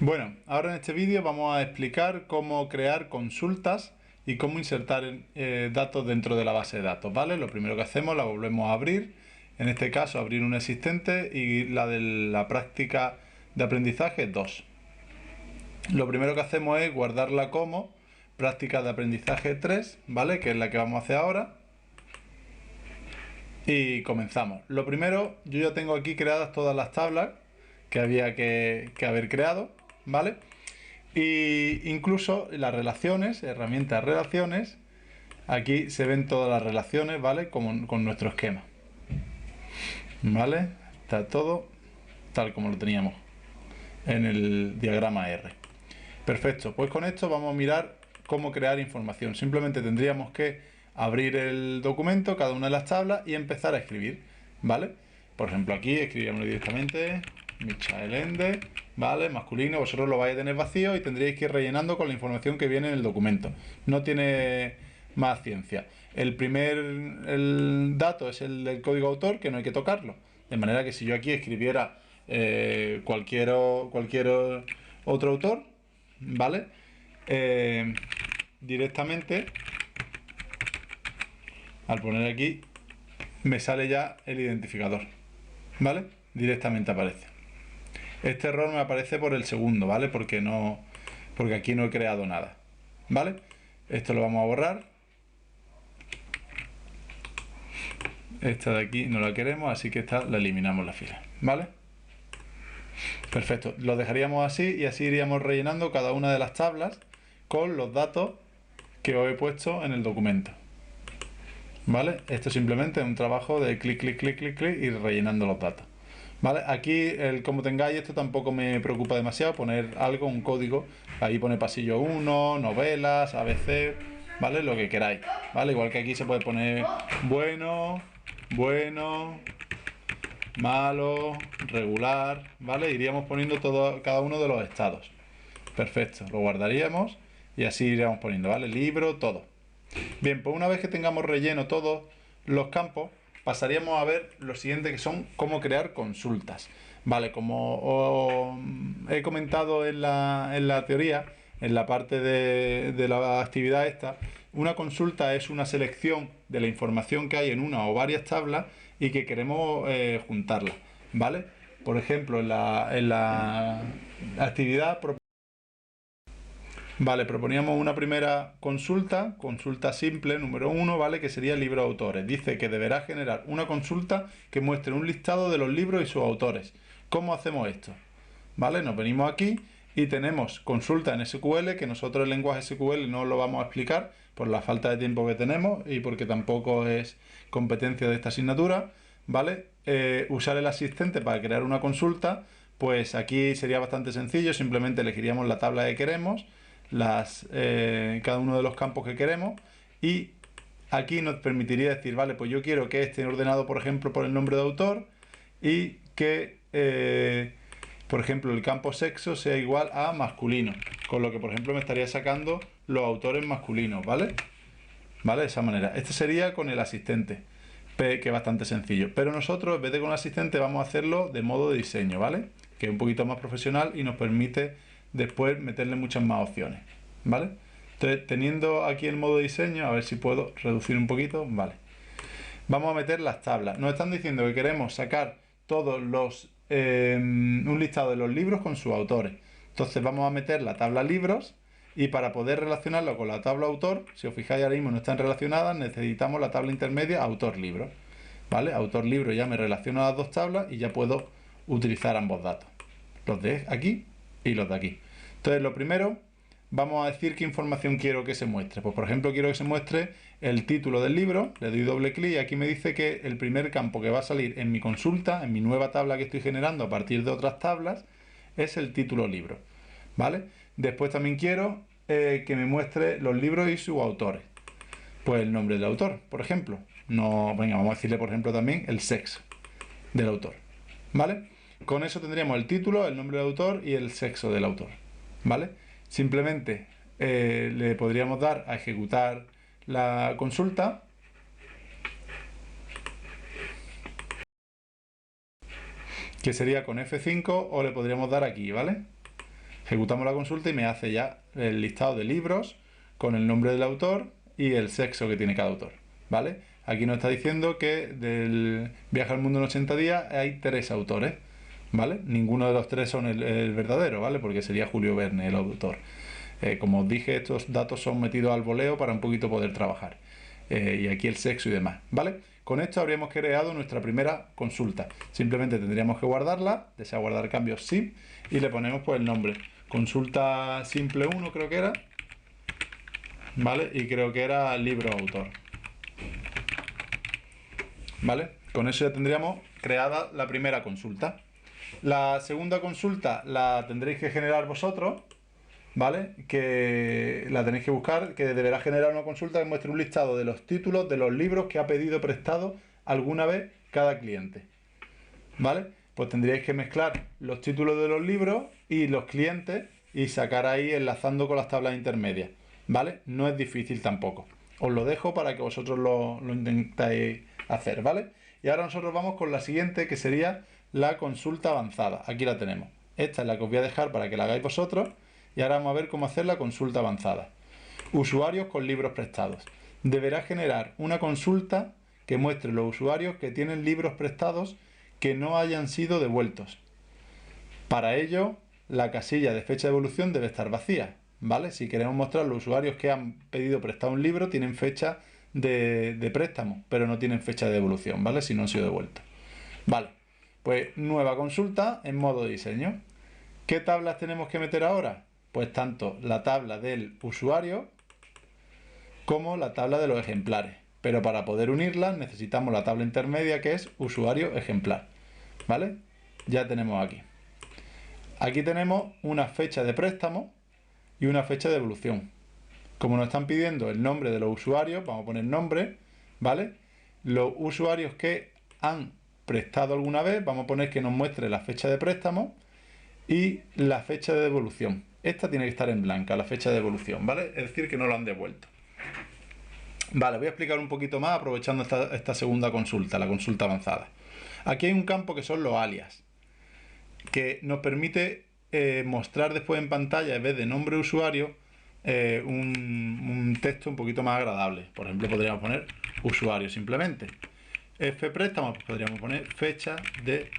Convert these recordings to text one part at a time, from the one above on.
Bueno, ahora en este vídeo vamos a explicar cómo crear consultas y cómo insertar datos dentro de la base de datos, ¿vale? Lo primero que hacemos, la volvemos a abrir, en este caso abrir un existente y la de la práctica de aprendizaje 2. Lo primero que hacemos es guardarla como práctica de aprendizaje 3, ¿vale? Que es la que vamos a hacer ahora. Y comenzamos. Lo primero, yo ya tengo aquí creadas todas las tablas que había que haber creado, ¿vale? Y incluso las relaciones, herramientas relaciones, aquí se ven todas las relaciones, ¿vale? Como con nuestro esquema, ¿vale? Está todo tal como lo teníamos en el diagrama R. Perfecto, pues con esto vamos a mirar cómo crear información. Simplemente tendríamos que abrir el documento, cada una de las tablas y empezar a escribir, ¿vale? Por ejemplo, aquí escribiríamos directamente Michael Ende, ¿vale? Masculino, vosotros lo vais a tener vacío y tendríais que ir rellenando con la información que viene en el documento. No tiene más ciencia. El dato es el del código autor, que no hay que tocarlo. De manera que si yo aquí escribiera cualquier otro autor, ¿vale? Directamente, al poner aquí, me sale ya el identificador, ¿vale? Directamente aparece. Este error me aparece por el segundo, ¿vale? Porque aquí no he creado nada, ¿vale? Esto lo vamos a borrar. Esta de aquí no la queremos, así que esta la eliminamos la fila, ¿vale? Perfecto, lo dejaríamos así y así iríamos rellenando cada una de las tablas con los datos que os he puesto en el documento, ¿vale? Esto simplemente es un trabajo de clic, clic, clic, clic, clic y rellenando los datos, ¿vale? Aquí, como tengáis, esto tampoco me preocupa demasiado, poner algo, un código, ahí pone pasillo 1, novelas, ABC, ¿vale? Lo que queráis, ¿vale? Igual que aquí se puede poner bueno, malo, regular, ¿vale? Iríamos poniendo cada uno de los estados. Perfecto, lo guardaríamos y así iríamos poniendo, ¿vale? Libro, todo. Bien, pues una vez que tengamos relleno todos los campos, pasaríamos a ver lo siguiente, que son cómo crear consultas. Vale, como os he comentado en la teoría, en la parte de la actividad esta, una consulta es una selección de la información que hay en una o varias tablas y que queremos juntarla, ¿vale? Por ejemplo, en la actividad vale, proponíamos una primera consulta simple, número 1, ¿vale? Que sería el libro de autores. Dice que deberá generar una consulta que muestre un listado de los libros y sus autores. ¿Cómo hacemos esto? ¿Vale? Nos venimos aquí y tenemos consulta en SQL, que nosotros el lenguaje SQL no lo vamos a explicar por la falta de tiempo que tenemos y porque tampoco es competencia de esta asignatura, ¿vale? Usar el asistente para crear una consulta, pues aquí sería bastante sencillo, simplemente elegiríamos la tabla que queremos, cada uno de los campos que queremos y aquí nos permitiría decir, vale, pues yo quiero que esté ordenado, por ejemplo, por el nombre de autor y que, por ejemplo, el campo sexo sea igual a masculino, con lo que, por ejemplo, me estaría sacando los autores masculinos, ¿vale? ¿Vale? De esa manera. Este sería con el asistente, que es bastante sencillo. Pero nosotros, en vez de con el asistente, vamos a hacerlo de modo de diseño, ¿vale? Que es un poquito más profesional y nos permite después meterle muchas más opciones, ¿vale? Entonces, teniendo aquí el modo diseño, a ver si puedo reducir un poquito, vale. Vamos a meter las tablas. Nos están diciendo que queremos sacar todos un listado de los libros con sus autores. Entonces vamos a meter la tabla libros y para poder relacionarlo con la tabla autor, si os fijáis ahora mismo no están relacionadas, necesitamos la tabla intermedia autor-libro, ¿vale? Autor-libro ya me relaciona las dos tablas y ya puedo utilizar ambos datos, los de aquí y los de aquí. Entonces lo primero, vamos a decir qué información quiero que se muestre. Pues por ejemplo quiero que se muestre el título del libro, le doy doble clic y aquí me dice que el primer campo que va a salir en mi consulta, en mi nueva tabla que estoy generando a partir de otras tablas, es el título libro, ¿vale? Después también quiero que me muestre los libros y sus autores. Pues el nombre del autor, por ejemplo. No, venga, vamos a decirle por ejemplo también el sexo del autor, ¿vale? Con eso tendríamos el título, el nombre del autor y el sexo del autor, ¿vale? Simplemente le podríamos dar a ejecutar la consulta que sería con F5 o le podríamos dar aquí, ¿vale? Ejecutamos la consulta y me hace ya el listado de libros con el nombre del autor y el sexo que tiene cada autor, ¿vale? Aquí nos está diciendo que del Viaje al Mundo en 80 días hay 3 autores, ¿vale? Ninguno de los 3 son el verdadero, ¿vale? Porque sería Julio Verne el autor. Como os dije, estos datos son metidos al voleo para un poquito poder trabajar. Y aquí el sexo y demás, ¿vale? Con esto habríamos creado nuestra primera consulta. Simplemente tendríamos que guardarla, desea guardar cambios sí, y le ponemos pues el nombre. Consulta simple 1 creo que era, ¿vale? Y creo que era libro autor, ¿vale? Con eso ya tendríamos creada la primera consulta. La segunda consulta la tendréis que generar vosotros, ¿vale? Que la tenéis que buscar, que deberá generar una consulta que muestre un listado de los títulos de los libros que ha pedido prestado alguna vez cada cliente, ¿vale? Pues tendríais que mezclar los títulos de los libros y los clientes y sacar ahí enlazando con las tablas intermedias, ¿vale? No es difícil tampoco. Os lo dejo para que vosotros lo intentáis hacer, ¿vale? Y ahora nosotros vamos con la siguiente, que sería la consulta avanzada. Aquí la tenemos. Esta es la que os voy a dejar para que la hagáis vosotros. Y ahora vamos a ver cómo hacer la consulta avanzada. Usuarios con libros prestados. Deberá generar una consulta que muestre los usuarios que tienen libros prestados que no hayan sido devueltos. Para ello, la casilla de fecha de devolución debe estar vacía, ¿vale? Si queremos mostrar los usuarios que han pedido prestado un libro, tienen fecha de préstamo, pero no tienen fecha de devolución, ¿vale? Si no han sido devueltos. Vale, pues nueva consulta en modo diseño. ¿Qué tablas tenemos que meter ahora? Pues tanto la tabla del usuario como la tabla de los ejemplares. Pero para poder unirlas necesitamos la tabla intermedia, que es usuario ejemplar, ¿vale? Ya tenemos aquí. Aquí tenemos una fecha de préstamo y una fecha de devolución. Como nos están pidiendo el nombre de los usuarios, vamos a poner nombre, ¿vale? Los usuarios que han prestado alguna vez, vamos a poner que nos muestre la fecha de préstamo y la fecha de devolución. Esta tiene que estar en blanca, la fecha de devolución, ¿vale? Es decir, que no lo han devuelto. Vale, voy a explicar un poquito más aprovechando esta segunda consulta, la consulta avanzada. Aquí hay un campo que son los alias, que nos permite mostrar después en pantalla, en vez de nombre de usuario, un texto un poquito más agradable. Por ejemplo, podríamos poner usuario simplemente. Préstamo, pues podríamos poner fecha de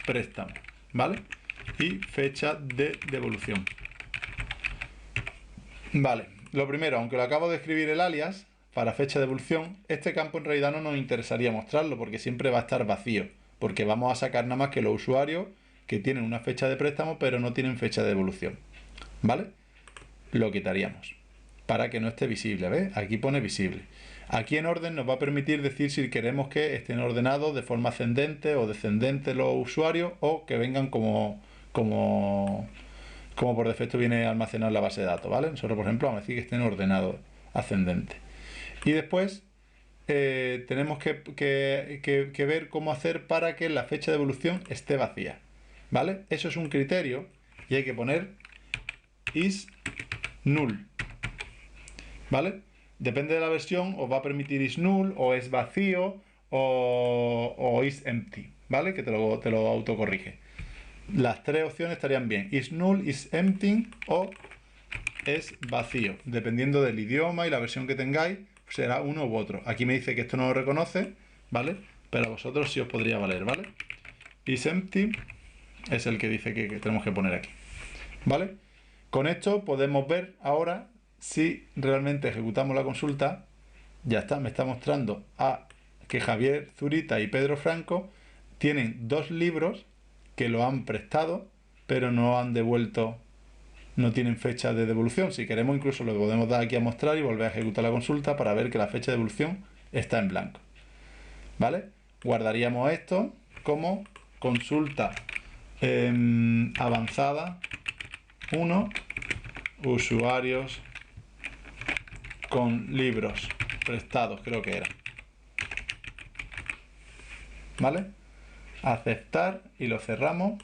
préstamo, ¿vale? Y fecha de devolución. Vale, lo primero, aunque lo acabo de escribir el alias para fecha de devolución, este campo en realidad no nos interesaría mostrarlo porque siempre va a estar vacío, porque vamos a sacar nada más que los usuarios que tienen una fecha de préstamo pero no tienen fecha de devolución, ¿vale? Lo quitaríamos para que no esté visible, ¿ves? Aquí pone visible. Aquí en orden nos va a permitir decir si queremos que estén ordenados de forma ascendente o descendente los usuarios o que vengan como por defecto viene almacenado en la base de datos, ¿vale? Nosotros, por ejemplo, vamos a decir que estén ordenados ascendente. Y después tenemos que ver cómo hacer para que la fecha de devolución esté vacía, ¿vale? Eso es un criterio y hay que poner is null, ¿vale? Depende de la versión, os va a permitir is null o es vacío o is empty, ¿vale? Que te lo autocorrige. Las 3 opciones estarían bien: is null, is empty o es vacío. Dependiendo del idioma y la versión que tengáis, será uno u otro. Aquí me dice que esto no lo reconoce, ¿vale? Pero a vosotros sí os podría valer, ¿vale? Is empty es el que dice que tenemos que poner aquí, ¿vale? Con esto podemos ver ahora si realmente ejecutamos la consulta. Ya está, me está mostrando que Javier Zurita y Pedro Franco tienen 2 libros que lo han prestado, pero no han devuelto, no tienen fecha de devolución. Si queremos, incluso lo podemos dar aquí a mostrar y volver a ejecutar la consulta para ver que la fecha de devolución está en blanco, ¿vale? Guardaríamos esto como consulta avanzada 1, usuarios con libros prestados, creo que era, ¿vale? Aceptar y lo cerramos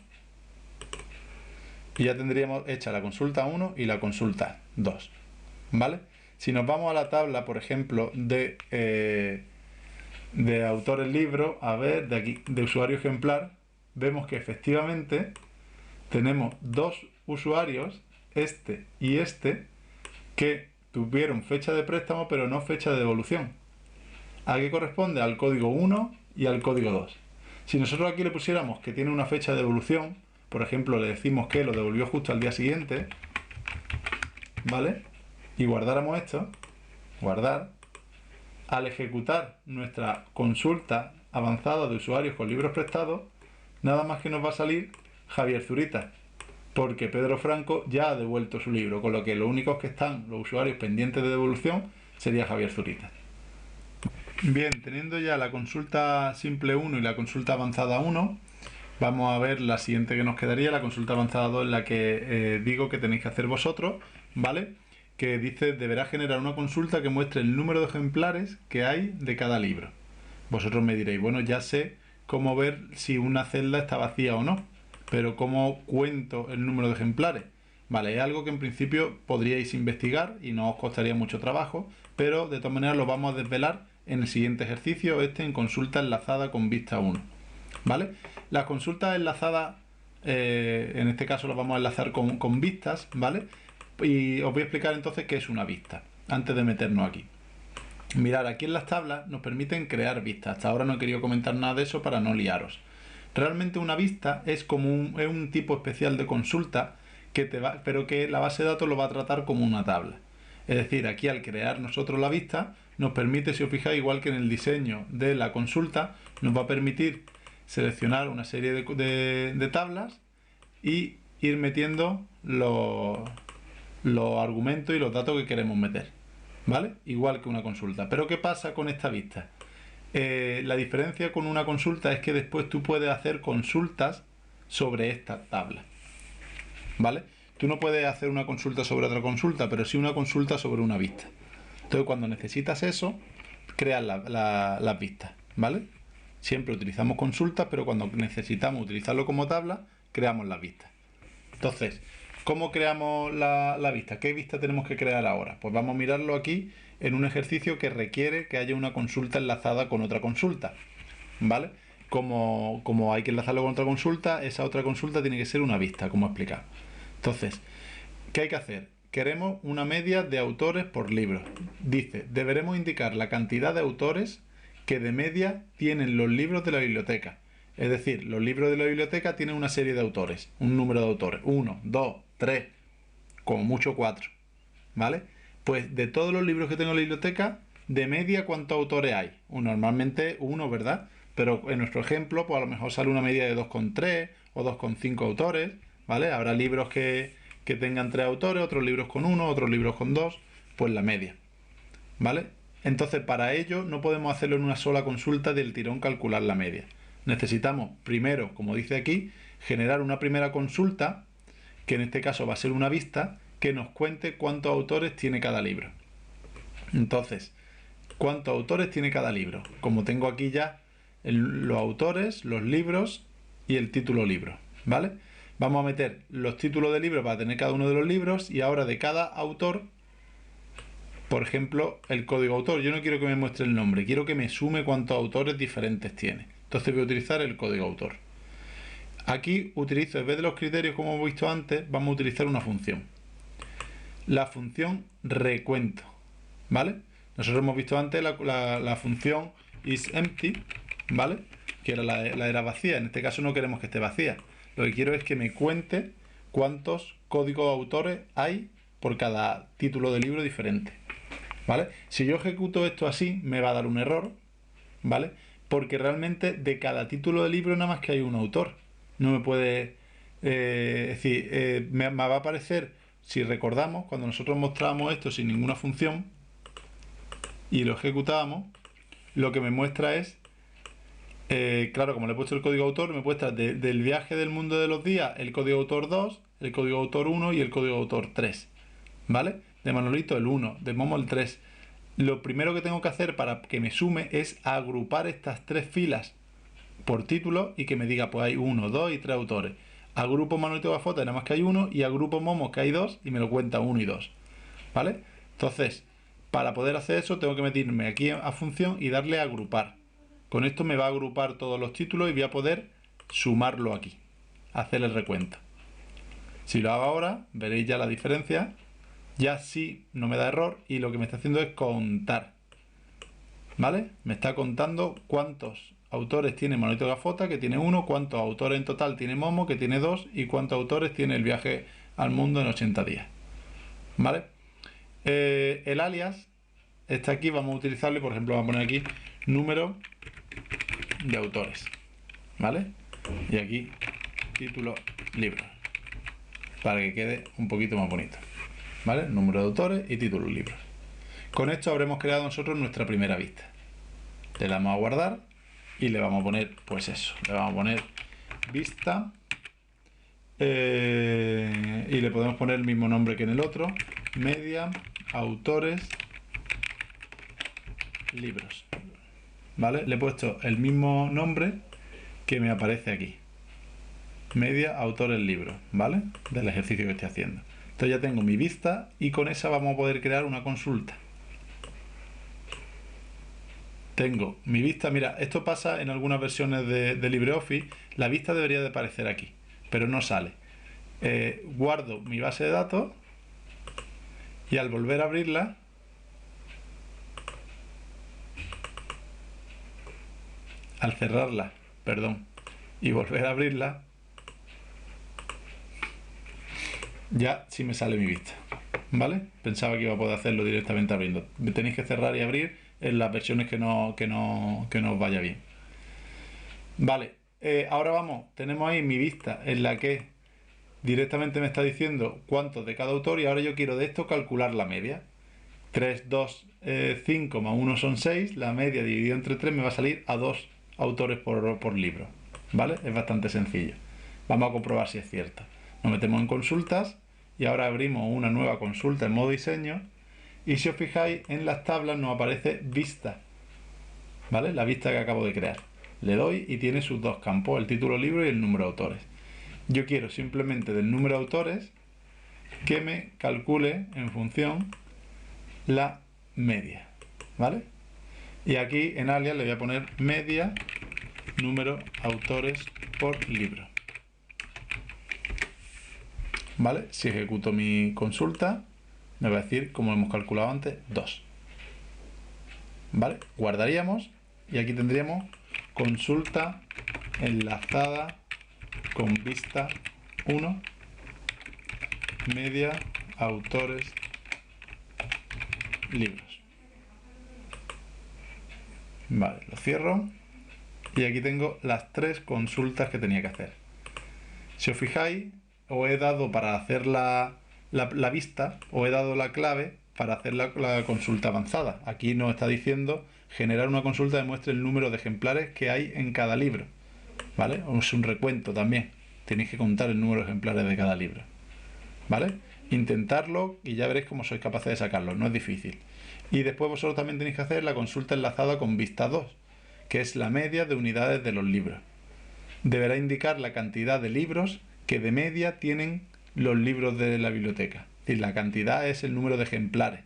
y ya tendríamos hecha la consulta 1 y la consulta 2, ¿vale? Si nos vamos a la tabla, por ejemplo, de autores libro, a ver, de aquí, de usuario ejemplar, vemos que efectivamente tenemos 2 usuarios este y este que tuvieron fecha de préstamo pero no fecha de devolución. ¿A qué corresponde? Al código 1 y al código 2. Si nosotros aquí le pusiéramos que tiene una fecha de devolución, por ejemplo, le decimos que lo devolvió justo al día siguiente, ¿vale? Y guardáramos esto, guardar, al ejecutar nuestra consulta avanzada de usuarios con libros prestados, nada más que nos va a salir Javier Zurita, porque Pedro Franco ya ha devuelto su libro, con lo que los únicos que están los usuarios pendientes de devolución sería Javier Zurita. Bien, teniendo ya la consulta simple 1 y la consulta avanzada 1, vamos a ver la siguiente que nos quedaría, la consulta avanzada 2, en la que digo que tenéis que hacer vosotros, ¿vale? Que dice, deberá generar una consulta que muestre el número de ejemplares que hay de cada libro. Vosotros me diréis, bueno, ya sé cómo ver si una celda está vacía o no, pero ¿cómo cuento el número de ejemplares? Vale, es algo que en principio podríais investigar y no os costaría mucho trabajo, pero de todas maneras lo vamos a desvelar en el siguiente ejercicio, en consulta enlazada con vista 1. ¿Vale? Las consultas enlazadas, en este caso las vamos a enlazar con vistas, ¿vale? Y os voy a explicar entonces qué es una vista, antes de meternos aquí. Mirad, aquí en las tablas nos permiten crear vistas. Hasta ahora no he querido comentar nada de eso para no liaros. Realmente una vista es como un tipo especial de consulta pero que la base de datos lo va a tratar como una tabla. Es decir, aquí al crear nosotros la vista, nos permite, si os fijáis, igual que en el diseño de la consulta, nos va a permitir seleccionar una serie de tablas y ir metiendo los argumentos y los datos que queremos meter. ¿Vale? Igual que una consulta. Pero ¿qué pasa con esta vista? La diferencia con una consulta es que después tú puedes hacer consultas sobre esta tabla. ¿Vale? Tú no puedes hacer una consulta sobre otra consulta, pero sí una consulta sobre una vista. Entonces, cuando necesitas eso, creas las vistas, ¿vale? Siempre utilizamos consultas, pero cuando necesitamos utilizarlo como tabla, creamos las vistas. Entonces, ¿cómo creamos la vista? ¿Qué vista tenemos que crear ahora? Pues vamos a mirarlo aquí en un ejercicio que requiere que haya una consulta enlazada con otra consulta, ¿vale? Como hay que enlazarlo con otra consulta, esa otra consulta tiene que ser una vista, como he explicado. Entonces, ¿qué hay que hacer? Queremos una media de autores por libro. Dice, deberemos indicar la cantidad de autores que de media tienen los libros de la biblioteca. Es decir, los libros de la biblioteca tienen una serie de autores, un número de autores, 1, 2, 3, como mucho 4, ¿vale? Pues de todos los libros que tengo en la biblioteca, de media, ¿cuántos autores hay? Normalmente 1, ¿verdad? Pero en nuestro ejemplo, pues a lo mejor sale una media de 2,3 o 2,5 autores, ¿vale? Habrá libros que tengan 3 autores, otros libros con 1, otros libros con 2, pues la media, ¿vale? Entonces, para ello no podemos hacerlo en una sola consulta del tirón calcular la media. Necesitamos primero, como dice aquí, generar una primera consulta, que en este caso va a ser una vista, que nos cuente cuántos autores tiene cada libro. Entonces, ¿cuántos autores tiene cada libro? Como tengo aquí ya los autores, los libros y el título libro, ¿vale? Vamos a meter los títulos de libros para tener cada uno de los libros y ahora de cada autor, por ejemplo, el código autor. Yo no quiero que me muestre el nombre, quiero que me sume cuántos autores diferentes tiene. Entonces voy a utilizar el código autor. Aquí utilizo, en vez de los criterios como hemos visto antes, vamos a utilizar una función. La función recuento, ¿vale? Nosotros hemos visto antes la función isEmpty, ¿vale? Que era la era vacía. En este caso no queremos que esté vacía. Lo que quiero es que me cuente cuántos códigos autores hay por cada título de libro diferente, ¿vale? Si yo ejecuto esto así, me va a dar un error, ¿vale? Porque realmente de cada título de libro nada más que hay un autor. No me puede... me va a aparecer, si recordamos, cuando nosotros mostrábamos esto sin ninguna función y lo ejecutábamos, lo que me muestra es, claro, como le he puesto el código autor, me muestra del viaje del mundo de los días el código autor 2, el código autor 1 y el código autor 3, ¿vale? De Manolito el 1, de Momo el 3. Lo primero que tengo que hacer para que me sume es agrupar estas 3 filas por título y que me diga, pues hay 1, 2 y 3 autores. Agrupo Manolito Gafota, nada más que hay 1, y agrupo Momo, que hay 2, y me lo cuenta 1 y 2, ¿vale? Entonces, para poder hacer eso, tengo que meterme aquí a función y darle a agrupar. Con esto me va a agrupar todos los títulos y voy a poder sumarlo aquí, hacer el recuento. Si lo hago ahora, veréis ya la diferencia. Ya sí no me da error y lo que me está haciendo es contar. ¿Vale? Me está contando cuántos autores tiene Manolito Gafota, que tiene 1, cuántos autores en total tiene Momo, que tiene 2, y cuántos autores tiene El viaje al mundo en 80 días. ¿Vale? El alias está aquí, vamos a utilizarlo y por ejemplo vamos a poner aquí número de autores. ¿Vale? Y aquí título libro, para que quede un poquito más bonito. ¿Vale? Número de autores y títulos libros. Con esto habremos creado nosotros nuestra primera vista. Le damos a guardar y le vamos a poner, pues eso, le vamos a poner vista y le podemos poner el mismo nombre que en el otro, media, autores, libros. ¿Vale? Le he puesto el mismo nombre que me aparece aquí. Media, autores, libros, ¿vale? Del ejercicio que estoy haciendo. Entonces ya tengo mi vista y con esa vamos a poder crear una consulta. Tengo mi vista, mira, esto pasa en algunas versiones de LibreOffice, la vista debería de aparecer aquí, pero no sale. Guardo mi base de datos y al volver a abrirla, al cerrarla, perdón, y volver a abrirla, ya sí me sale mi vista, ¿vale? Pensaba que iba a poder hacerlo directamente abriendo. Tenéis que cerrar y abrir en las versiones que no os vaya bien. Vale, ahora vamos, tenemos ahí mi vista en la que directamente me está diciendo cuántos de cada autor y ahora yo quiero de esto calcular la media. 3, 2, 5 más 1 son 6, la media dividido entre 3 me va a salir a 2 autores por libro, ¿vale? Es bastante sencillo. Vamos a comprobar si es cierto. Nos metemos en consultas y ahora abrimos una nueva consulta en modo diseño y si os fijáis en las tablas nos aparece vista, ¿vale? La vista que acabo de crear. Le doy y tiene sus dos campos, el título libro y el número de autores. Yo quiero simplemente del número de autores que me calcule en función la media, ¿vale? Y aquí en alias le voy a poner media número autores por libro. ¿Vale? Si ejecuto mi consulta, me va a decir, como hemos calculado antes, 2. ¿Vale? Guardaríamos y aquí tendríamos consulta enlazada con vista 1, media, autores, libros. Vale, lo cierro y aquí tengo las 3 consultas que tenía que hacer. Si os fijáis, os he dado para hacer la vista, os he dado la clave para hacer la consulta avanzada. Aquí nos está diciendo generar una consulta que muestre el número de ejemplares que hay en cada libro, ¿vale? Es un recuento también, tenéis que contar el número de ejemplares de cada libro, ¿vale? Intentarlo y ya veréis cómo sois capaces de sacarlo, no es difícil. Y después vosotros también tenéis que hacer la consulta enlazada con vista 2, que es la media de unidades de los libros. Deberá indicar la cantidad de libros que de media tienen los libros de la biblioteca. Es decir, la cantidad es el número de ejemplares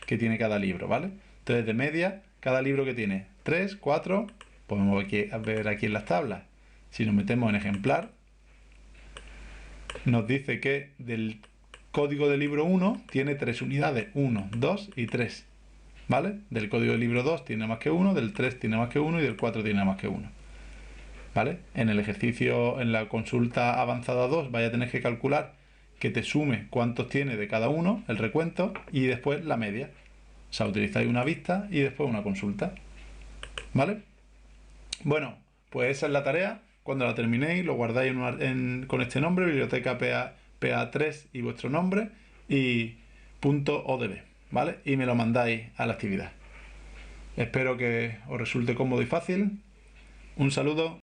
que tiene cada libro, ¿vale? Entonces, de media, cada libro que tiene 3, 4, podemos ver aquí en las tablas. Si nos metemos en ejemplar, nos dice que del código del libro 1 tiene 3 unidades, 1, 2 y 3, ¿vale? Del código del libro 2 tiene más que 1, del 3 tiene más que 1 y del 4 tiene más que 1. ¿Vale? En el ejercicio, en la consulta avanzada 2, vaya a tener que calcular que te sume cuántos tiene de cada uno, el recuento, y después la media. O sea, utilizáis una vista y después una consulta. ¿Vale? Bueno, pues esa es la tarea. Cuando la terminéis, lo guardáis con este nombre, biblioteca PA3 y vuestro nombre, y .odb, ¿vale? Y me lo mandáis a la actividad. Espero que os resulte cómodo y fácil. Un saludo.